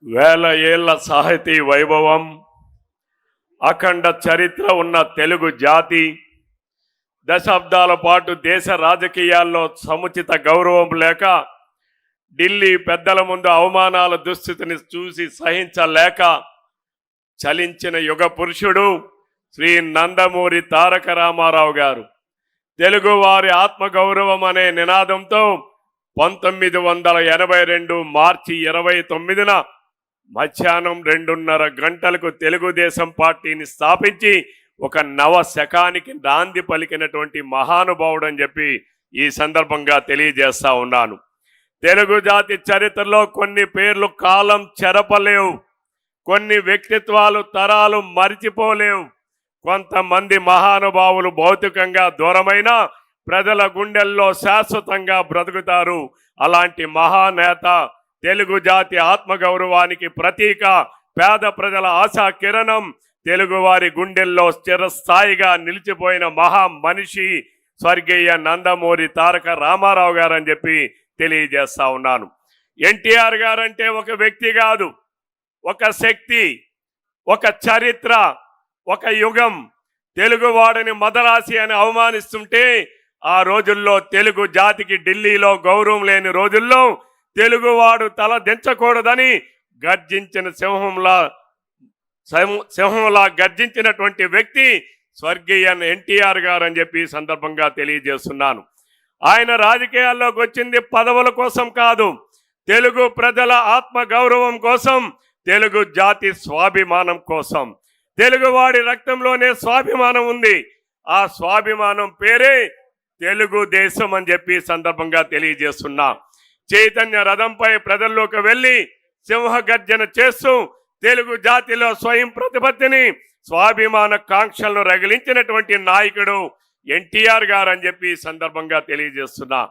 వేల ఏళ్ల సాహితీ వైభవం, అఖండ చరిత్ర ఉన్న తెలుగు జాతి, దశాబ్దాల పాటు దేశ రాజకీయాల్లో సముచిత గౌరవం లేక ఢిల్లీ పెద్దల ముందు అవమానాల దుస్థితిని చూసి సహించలేక చలించిన యుగ పురుషుడు శ్రీ నందమూరి తారక రామారావు గారు తెలుగువారి ఆత్మగౌరవం అనే నినాదంతో 1982 మార్చి 29న మధ్యాహ్నం 2:30 గంటలకు తెలుగుదేశం పార్టీని స్థాపించి ఒక నవ శకానికి నాంది పలికినటువంటి మహానుభావుడు అని చెప్పి ఈ సందర్భంగా తెలియజేస్తా ఉన్నాను. తెలుగు జాతి చరిత్రలో కొన్ని పేర్లు కాలం చెరపలేవు, కొన్ని వ్యక్తిత్వాలు తరాలు మరిచిపోలేవు. కొంతమంది మహానుభావులు భౌతికంగా దూరమైన ప్రజల గుండెల్లో శాశ్వతంగా బ్రతుకుతారు. అలాంటి మహానేత, తెలుగు జాతి ఆత్మగౌరవానికి ప్రతీక, పేద ప్రజల ఆశా కిరణం, తెలుగువారి గుండెల్లో స్థిరస్థాయిగా నిలిచిపోయిన మహా మనిషి స్వర్గీయ నందమూరి తారక రామారావు గారు అని చెప్పి తెలియజేస్తా ఉన్నాను. ఎన్టీఆర్ గారంటే ఒక వ్యక్తి కాదు, ఒక శక్తి, ఒక చరిత్ర, ఒక యుగం. తెలుగువాడిని మదరాసి అని అవమానిస్తుంటే ఆ రోజుల్లో తెలుగు జాతికి ఢిల్లీలో గౌరవం లేని రోజుల్లో తెలుగువాడు తల దించకూడదని గర్జించిన సింహంలా గర్జించినటువంటి వ్యక్తి స్వర్గీయ ఎన్టీఆర్ గారు అని చెప్పి సందర్భంగా తెలియజేస్తున్నాను. ఆయన రాజకీయాల్లోకి వచ్చింది పదవుల కోసం కాదు, తెలుగు ప్రజల ఆత్మ గౌరవం కోసం, తెలుగు జాతి స్వాభిమానం కోసం. తెలుగువాడి రక్తంలోనే స్వాభిమానం ఉంది. ఆ స్వాభిమానం పేరే తెలుగుదేశం అని చెప్పి సందర్భంగా తెలియజేస్తున్నా. చైతన్య రథంపై ప్రజల్లోకి వెళ్ళి సింహగర్జన చేస్తూ తెలుగు జాతిలో స్వయం ప్రతిపత్తిని, స్వాభిమాన కాంక్షలను రగిలించినటువంటి నాయకుడు ఎన్టీఆర్ గారు అని చెప్పి సందర్భంగా తెలియజేస్తున్నా.